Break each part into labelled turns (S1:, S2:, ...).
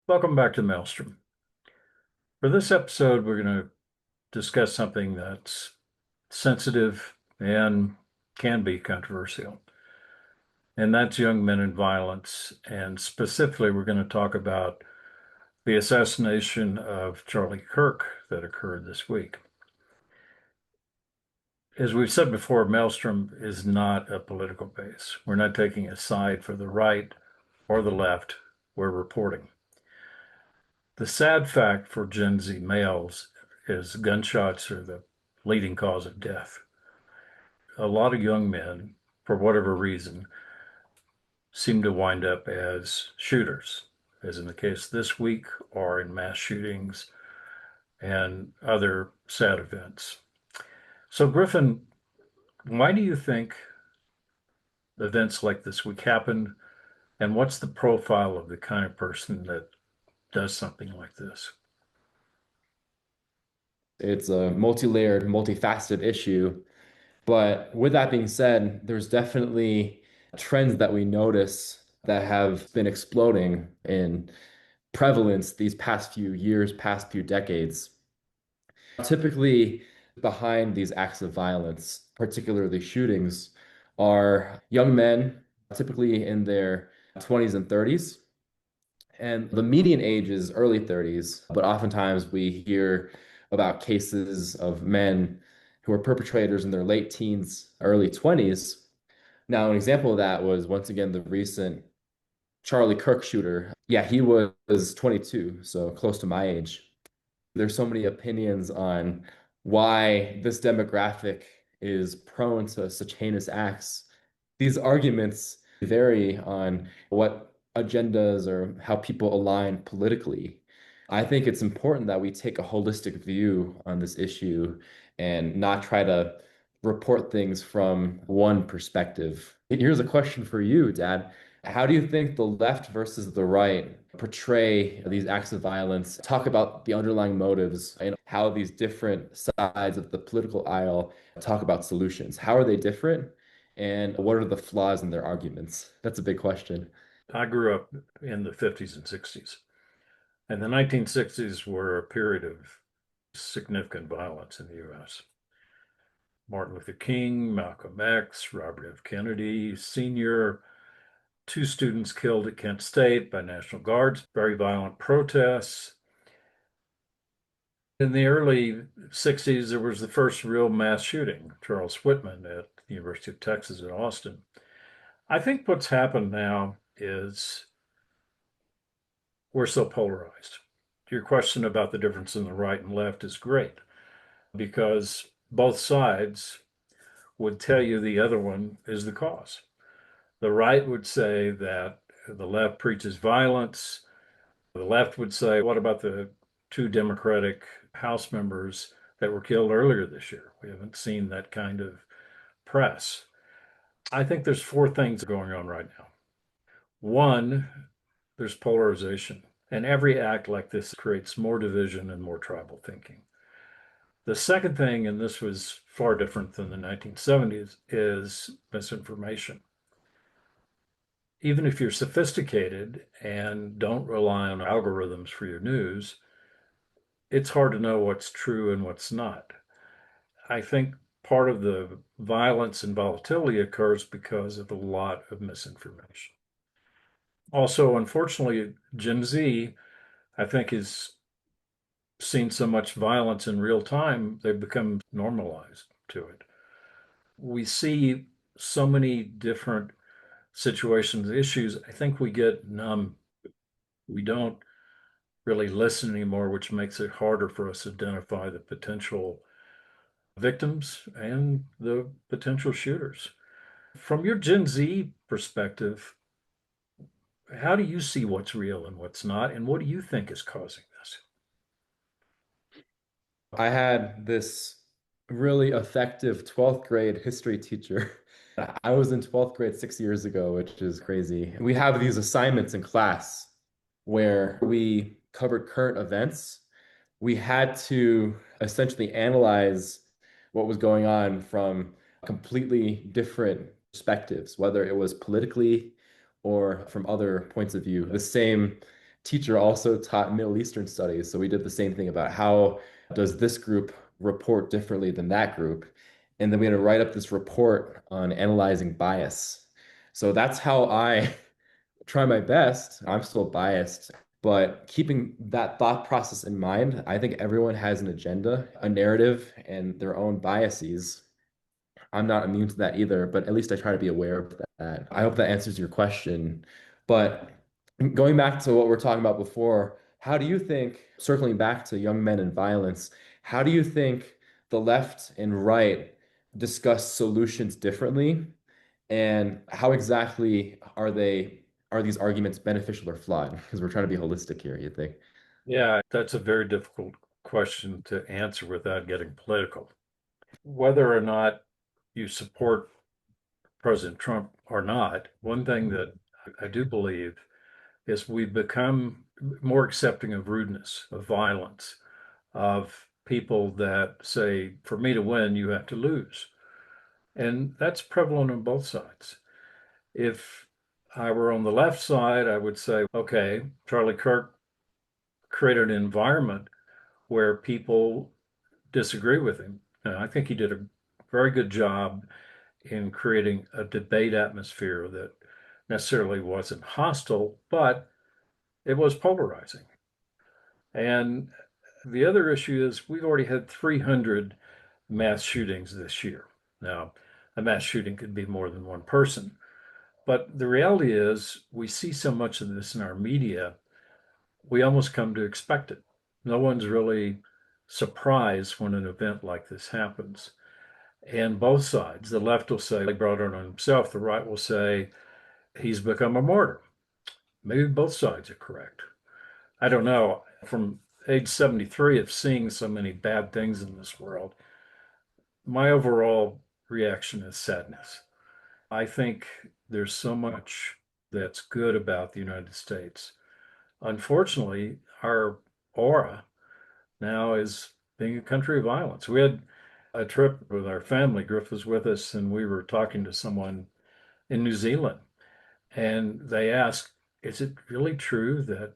S1: Welcome back to Maelstrom. For this episode, we're going to discuss something that's sensitive and can be controversial, and that's young men in violence. And specifically, we're going to talk about the assassination of Charlie Kirk that occurred this week. As we've said before, Maelstrom is not a political base. We're not taking a side for the right or the left. We're reporting. The sad fact for Gen Z males is gunshots are the leading cause of death. A lot of young men, for whatever reason, seem to wind up as shooters, as in the case this week, or in mass shootings and other sad events. So, Griffin, why do you think events like this week happen? And what's the profile of the kind of person that does something like this?
S2: It's a multi-layered, multifaceted issue. But with that being said, there's definitely trends that we notice that have been exploding in prevalence these past few years, past few decades. Typically, behind these acts of violence, particularly shootings, are young men, typically in their 20s and 30s. And the median age is early 30s, but oftentimes we hear about cases of men who are perpetrators in their late teens, early 20s. Now, an example of that was once again the recent Charlie Kirk shooter. Yeah, he was 22, so close to my age. There's so many opinions on why this demographic is prone to such heinous acts. These arguments vary on what agendas or how people align politically. I think it's important that we take a holistic view on this issue and not try to report things from one perspective. Here's a question for you, Dad. How do you think the left versus the right portray these acts of violence, talk about the underlying motives, and how these different sides of the political aisle talk about solutions? How are they different? And what are the flaws in their arguments? That's a big question.
S1: I grew up in the 50s and 60s, and the 1960s were a period of significant violence in the US. Martin Luther King, Malcolm X, Robert F. Kennedy Sr., two students killed at Kent State by National Guards, very violent protests. In the early 60s, there was the first real mass shooting, Charles Whitman at the University of Texas at Austin. I think what's happened now is we're so polarized. Your question about the difference in the right and left is great because both sides would tell you the other one is the cause. The right would say that the left preaches violence. The left would say, what about the two Democratic House members that were killed earlier this year? We haven't seen that kind of press. I think there's four things going on right now. One, there's polarization, and every act like this creates more division and more tribal thinking. The second thing, and this was far different than the 1970s, is misinformation. Even if you're sophisticated and don't rely on algorithms for your news, it's hard to know what's true and what's not. I think part of the violence and volatility occurs because of a lot of misinformation. Also, unfortunately, Gen Z, I think, has seen so much violence in real time, they've become normalized to it. We see so many different situations, issues. I think we get numb. We don't really listen anymore, which makes it harder for us to identify the potential victims and the potential shooters. From your Gen Z perspective, how do you see what's real and what's not? And what do you think is causing this?
S2: I had this really effective 12th grade history teacher. I was in 12th grade 6 years ago, which is crazy. We have these assignments in class where we covered current events. We had to essentially analyze what was going on from completely different perspectives, whether it was politically or from other points of view. The same teacher also taught Middle Eastern studies. So we did the same thing about how does this group report differently than that group? And then we had to write up this report on analyzing bias. So that's how I try my best. I'm still biased, but keeping that thought process in mind, I think everyone has an agenda, a narrative, and their own biases. I'm not immune to that either, but at least I try to be aware of that. I hope that answers your question. But going back to what we're talking about before, how do you think, circling back to young men and violence, how do you think the left and right discuss solutions differently? And how exactly are these arguments beneficial or flawed? Because we're trying to be holistic here, you think?
S1: Yeah, that's a very difficult question to answer without getting political. Whether or not you support President Trump or not, one thing that I do believe is we've become more accepting of rudeness, of violence, of people that say, for me to win, you have to lose. And that's prevalent on both sides. If I were on the left side, I would say, okay, Charlie Kirk created an environment where people disagree with him. And I think he did a very good job in creating a debate atmosphere that necessarily wasn't hostile, but it was polarizing. And the other issue is we've already had 300 mass shootings this year. Now, a mass shooting could be more than one person, but the reality is we see so much of this in our media, we almost come to expect it. No one's really surprised when an event like this happens. And both sides, the left will say he brought it on himself, the right will say he's become a martyr. Maybe both sides are correct. I don't know. From age 73 of seeing so many bad things in this world, my overall reaction is sadness. I think there's so much that's good about the United States. Unfortunately, our aura now is being a country of violence. We had a trip with our family. Griff was with us, and we were talking to someone in New Zealand, and they asked, is it really true that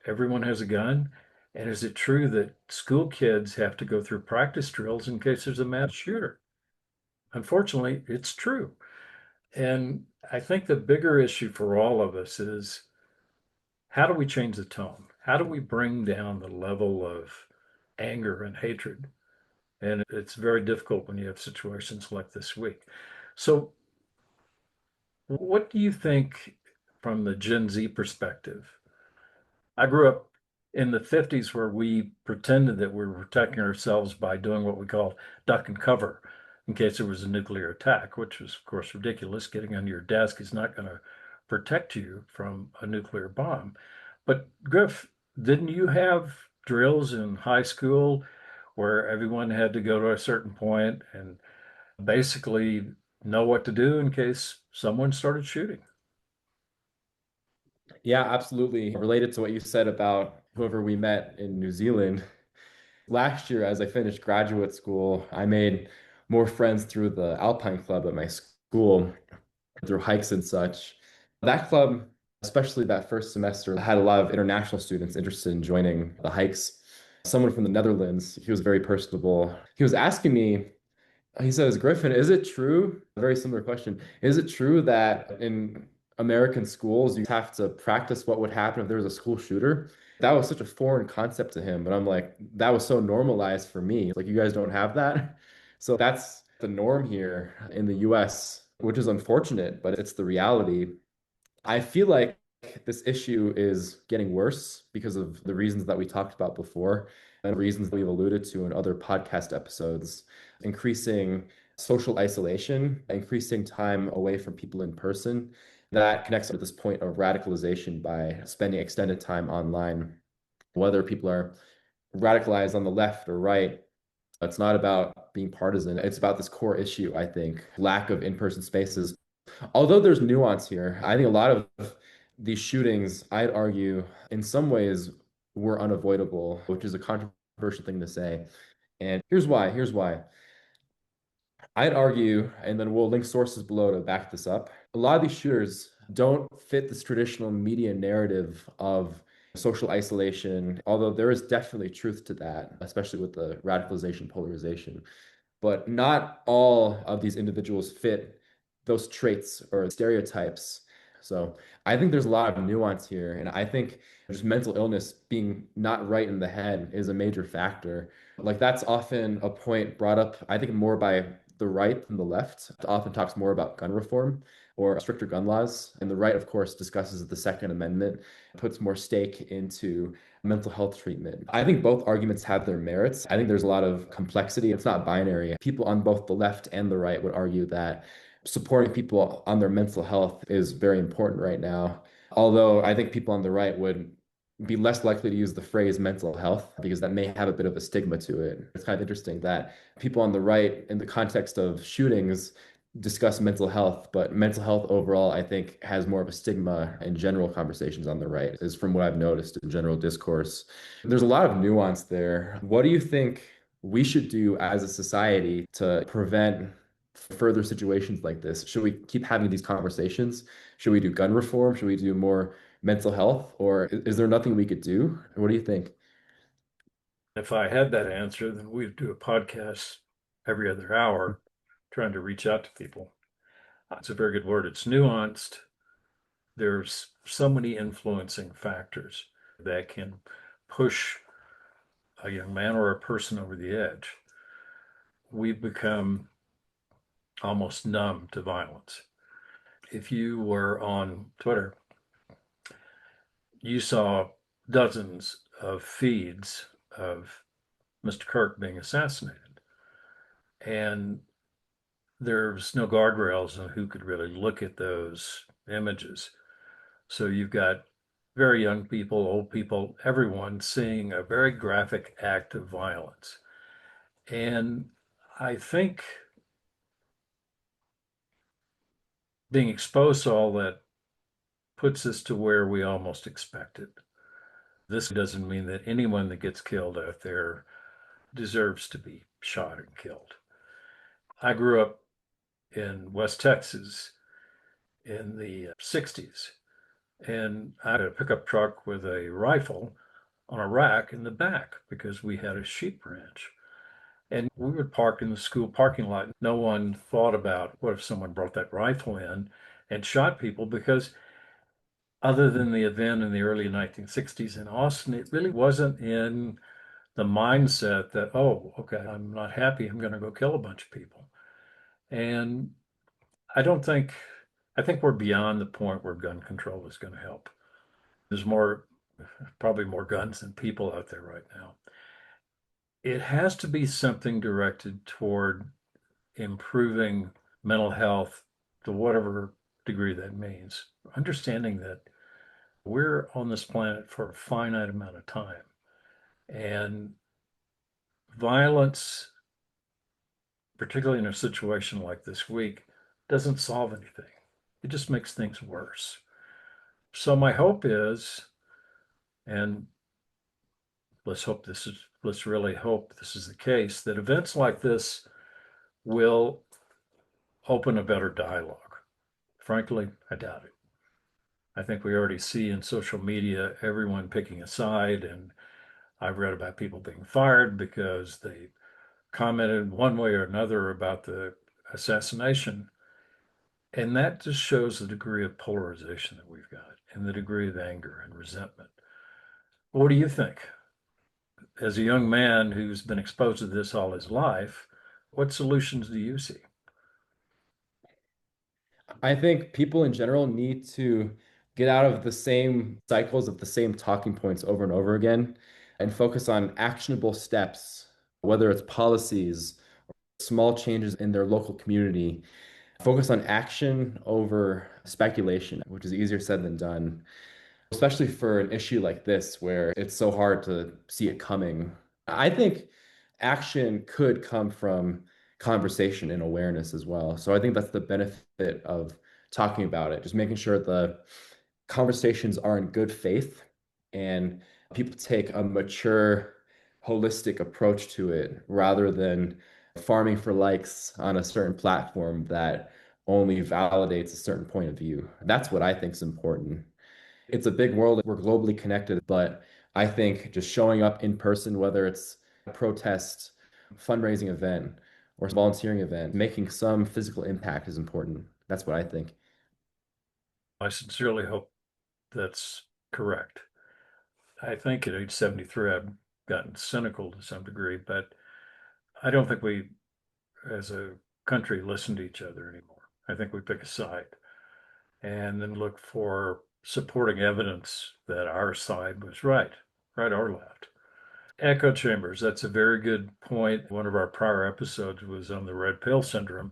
S1: everyone has a gun? And is it true that school kids have to go through practice drills in case there's a mass shooter? Unfortunately, it's true. And I think the bigger issue for all of us is how do we change the tone? How do we bring down the level of anger and hatred? And it's very difficult when you have situations like this week. So, what do you think from the Gen Z perspective? I grew up in the 50s where we pretended that we were protecting ourselves by doing what we called duck and cover in case there was a nuclear attack, which was, of course, ridiculous. Getting under your desk is not going to protect you from a nuclear bomb. But, Griff, didn't you have drills in high school where everyone had to go to a certain point and basically know what to do in case someone started shooting?
S2: Yeah, absolutely. Related to what you said about whoever we met in New Zealand, last year, as I finished graduate school, I made more friends through the Alpine Club at my school, through hikes and such. That club, especially that first semester, had a lot of international students interested in joining the hikes. Someone from the Netherlands, he was very personable. He was asking me, he says, Griffin, is it true? A very similar question. Is it true that in American schools you have to practice what would happen if there was a school shooter? That was such a foreign concept to him. But I'm like, that was so normalized for me. Like, you guys don't have that. So that's the norm here in the US, which is unfortunate, but it's the reality. I feel like this issue is getting worse because of the reasons that we talked about before and reasons that we've alluded to in other podcast episodes. Increasing social isolation, increasing time away from people in person. That connects to this point of radicalization by spending extended time online, whether people are radicalized on the left or right. It's not about being partisan. It's about this core issue, I think, lack of in-person spaces. Although there's nuance here, I think a lot of these shootings, I'd argue, in some ways were unavoidable, which is a controversial thing to say. And here's why. Here's why. I'd argue, and then we'll link sources below to back this up. A lot of these shooters don't fit this traditional media narrative of social isolation, although there is definitely truth to that, especially with the radicalization, polarization. But not all of these individuals fit those traits or stereotypes. So I think there's a lot of nuance here. And I think just mental illness being not right in the head is a major factor. Like that's often a point brought up, I think, more by the right than the left. It often talks more about gun reform or stricter gun laws. And the right, of course, discusses the Second Amendment, puts more stake into mental health treatment. I think both arguments have their merits. I think there's a lot of complexity. It's not binary. People on both the left and the right would argue that supporting people on their mental health is very important right now. Although I think people on the right would be less likely to use the phrase mental health because that may have a bit of a stigma to it. It's kind of interesting that people on the right, in the context of shootings, discuss mental health, but mental health overall, I think, has more of a stigma in general conversations on the right, is from what I've noticed in general discourse. There's a lot of nuance there. What do you think we should do as a society to prevent further situations like this? Should we keep having these conversations? Should we do gun reform? Should we do more mental health? Or is there nothing we could do? What do you think?
S1: If I had that answer, then we'd do a podcast every other hour trying to reach out to people. It's a very good word. It's nuanced. There's so many influencing factors that can push a young man or a person over the edge. We've become almost numb to violence. If you were on Twitter, you saw dozens of feeds of Mr. Kirk being assassinated. And there's no guardrails on who could really look at those images. So you've got very young people, old people, everyone seeing a very graphic act of violence. And I think being exposed to all that puts us to where we almost expect it. This doesn't mean that anyone that gets killed out there deserves to be shot and killed. I grew up in West Texas in the 60s, and I had a pickup truck with a rifle on a rack in the back because we had a sheep ranch. And we would park in the school parking lot. No one thought about what if someone brought that rifle in and shot people because other than the event in the early 1960s in Austin, it really wasn't in the mindset that, oh, okay, I'm not happy. I'm going to go kill a bunch of people. And I don't think, I think we're beyond the point where gun control is going to help. There's more, probably more guns than people out there right now. It has to be something directed toward improving mental health to whatever degree that means. Understanding that we're on this planet for a finite amount of time. And violence, particularly in a situation like this week, doesn't solve anything. It just makes things worse. So my hope is, and let's really hope this is the case, that events like this will open a better dialogue. Frankly, I doubt it. I think we already see in social media everyone picking a side, and I've read about people being fired because they commented one way or another about the assassination. And that just shows the degree of polarization that we've got and the degree of anger and resentment. What do you think? As a young man who's been exposed to this all his life, what solutions do you see?
S2: I think people in general need to get out of the same cycles of the same talking points over and over again and focus on actionable steps, whether it's policies, small changes in their local community. Focus on action over speculation, which is easier said than done, especially for an issue like this where it's so hard to see it coming. I think action could come from conversation and awareness as well. So I think that's the benefit of talking about it, just making sure the conversations are in good faith and people take a mature, holistic approach to it rather than farming for likes on a certain platform that only validates a certain point of view. That's what I think is important. It's a big world. We're globally connected, but I think just showing up in person, whether it's a protest, fundraising event, or volunteering event, making some physical impact is important. That's what I think.
S1: I sincerely hope that's correct. I think at age 73, I've gotten cynical to some degree, but I don't think we, as a country, listen to each other anymore. I think we pick a side and then look for supporting evidence that our side was right, right or left. Echo chambers, that's a very good point. One of our prior episodes was on the red pill syndrome,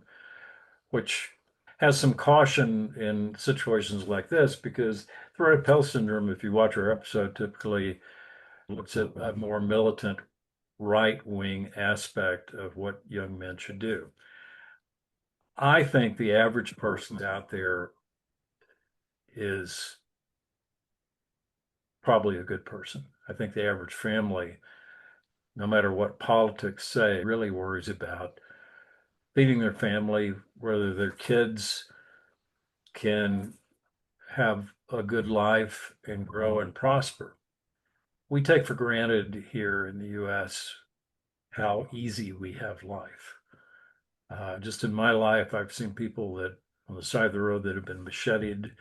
S1: which has some caution in situations like this because the red pill syndrome, if you watch our episode, typically looks at a more militant right wing aspect of what young men should do. I think the average person out there is probably a good person. I think the average family, no matter what politics say, really worries about feeding their family, whether their kids can have a good life and grow and prosper. We take for granted here in the US how easy we have life. Just in my life, I've seen people that on the side of the road that have been macheted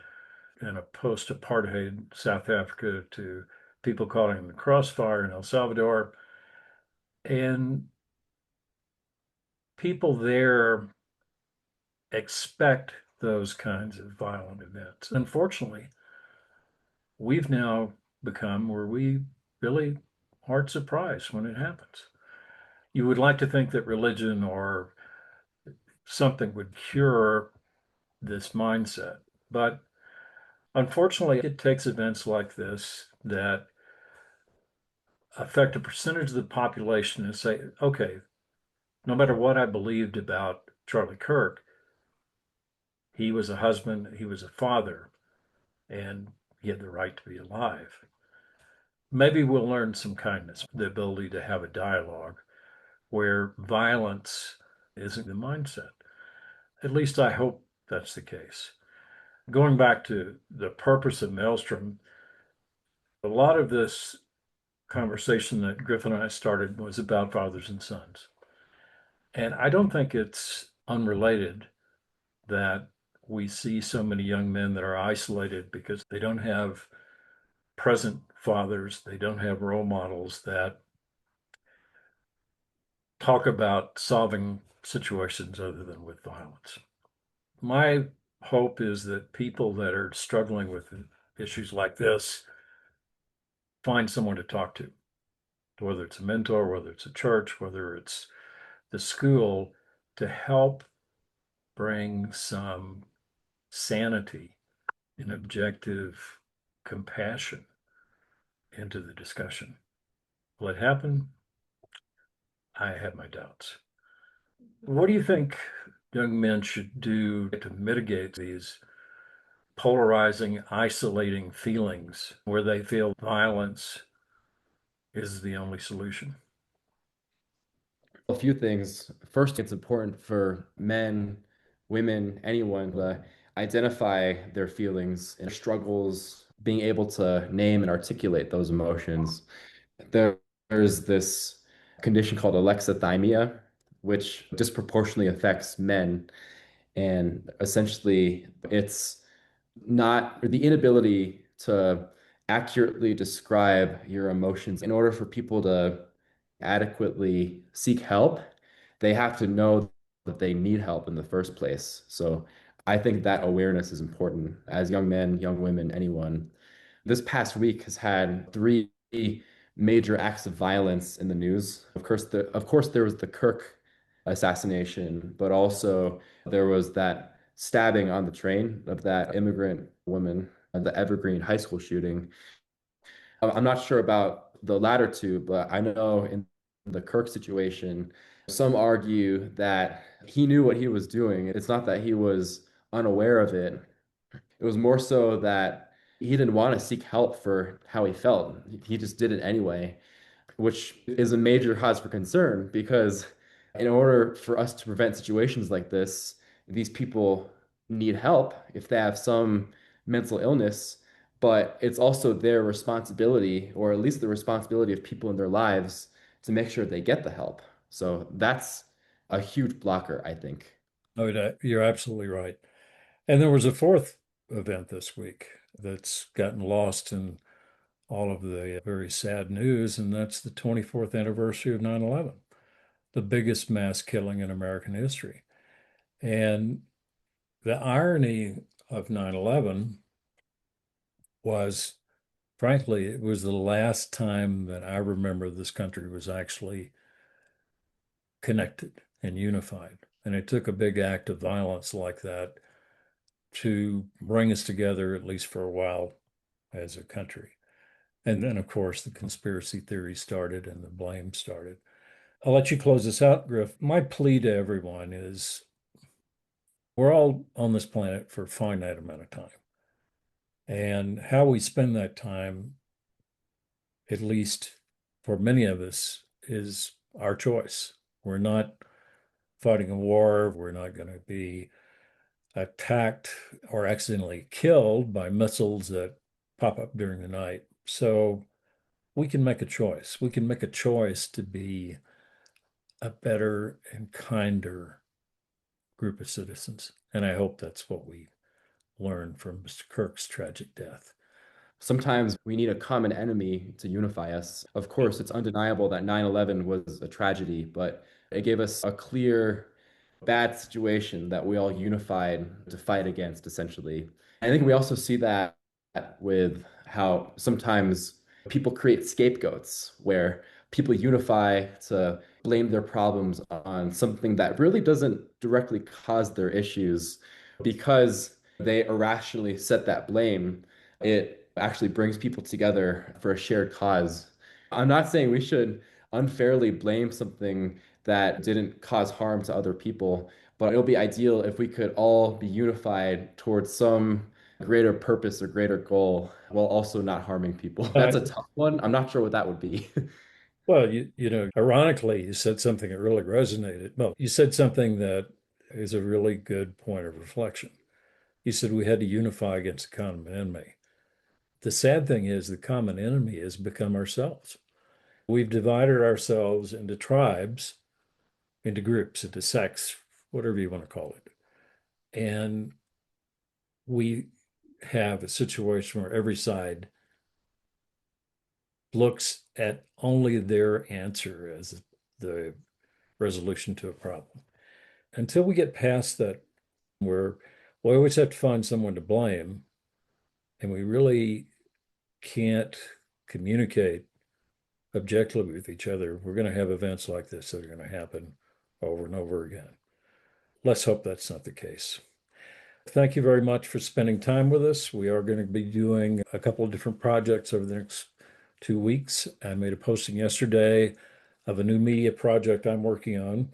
S1: in a post apartheid South Africa to people caught in the crossfire in El Salvador. And people there expect those kinds of violent events. Unfortunately, we've now become where we really aren't surprised when it happens. You would like to think that religion or something would cure this mindset, but unfortunately, it takes events like this that affect a percentage of the population and say, okay, no matter what I believed about Charlie Kirk, he was a husband, he was a father, and he had the right to be alive. Maybe we'll learn some kindness, the ability to have a dialogue where violence isn't the mindset. At least I hope that's the case. Going back to the purpose of Maelstrom, a lot of this conversation that Griffin and I started was about fathers and sons. And I don't think it's unrelated that we see so many young men that are isolated because they don't have present fathers, they don't have role models that talk about solving situations other than with violence. My hope is that people that are struggling with issues like this find someone to talk to, whether it's a mentor, whether it's a church, whether it's the school, to help bring some sanity and objective compassion into the discussion. Will it happen? I have my doubts. What do you think young men should do to mitigate these polarizing, isolating feelings where they feel violence is the only solution?
S2: A few things. First, it's important for men, women, anyone to identify their feelings and struggles, being able to name and articulate those emotions. There's this condition called alexithymia, which disproportionately affects men. And essentially, it's not or the inability to accurately describe your emotions. In order for people to adequately seek help, they have to know that they need help in the first place. So I think that awareness is important as young men, young women, anyone. This past week has had three major acts of violence in the news. Of course, there was the Kirk assassination, but also there was that stabbing on the train of that immigrant woman at the Evergreen High School shooting. I'm not sure about the latter two, but I know in the Kirk situation, some argue that he knew what he was doing. It's not that he was unaware of it. It was more so that he didn't want to seek help for how he felt. He just did it anyway, which is a major cause for concern because in order for us to prevent situations like this, these people need help if they have some mental illness. but it's also their responsibility, or at least the responsibility of people in their lives, to make sure they get the help. So that's a huge blocker, I think.
S1: Oh, you're absolutely right. And there was a fourth event this week that's gotten lost in all of the very sad news, and that's the 24th anniversary of 9/11, the biggest mass killing in American history. And the irony of 9/11 was, frankly, it was the last time that I remember this country was actually connected and unified. And it took a big act of violence like that to bring us together, at least for a while, as a country. And then, of course, the conspiracy theory started and the blame started. I'll let you close this out, Griff. My plea to everyone is we're all on this planet for a finite amount of time. And how we spend that time, at least for many of us, is our choice. We're not fighting a war. We're not going to be attacked or accidentally killed by missiles that pop up during the night. So we can make a choice. We can make a choice to be a better and kinder group of citizens. And I hope that's what we learn from Mr. Kirk's tragic death.
S2: Sometimes we need a common enemy to unify us. Of course, it's undeniable that 9/11 was a tragedy, but it gave us a clear bad situation that we all unified to fight against, essentially. I think we also see that with how sometimes people create scapegoats where people unify to blame their problems on something that really doesn't directly cause their issues because they irrationally set that blame. It actually brings people together for a shared cause. I'm not saying we should unfairly blame something that didn't cause harm to other people, but it'll be ideal if we could all be unified towards some greater purpose or greater goal while also not harming people. That's
S1: Uh,
S2: a tough one. I'm not sure what that would be.
S1: well, ironically, you said something that really resonated. Well, you said something that is a really good point of reflection. You said we had to unify against the common enemy. The sad thing is the common enemy has become ourselves. We've divided ourselves into tribes, into groups, into sects, whatever you want to call it. And we have a situation where every side looks at only their answer as the resolution to a problem. Until we get past that, where we always have to find someone to blame, and we really can't communicate objectively with each other, we're going to have events like this that are going to happen over and over again. Let's hope that's not the case. Thank you very much for spending time with us. We are going to be doing a couple of different projects over the next 2 weeks. I made a posting yesterday of a new media project I'm working on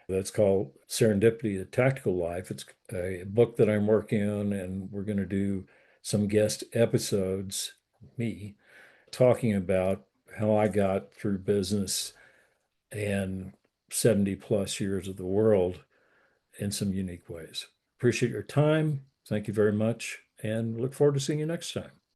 S1: that's called Serendipity, a Tactical Life. It's a book that I'm working on, and we're going to do some guest episodes, me, talking about how I got through business and 70 plus years of the world in some unique ways. Appreciate your time. Thank you very much, and look forward to seeing you next time.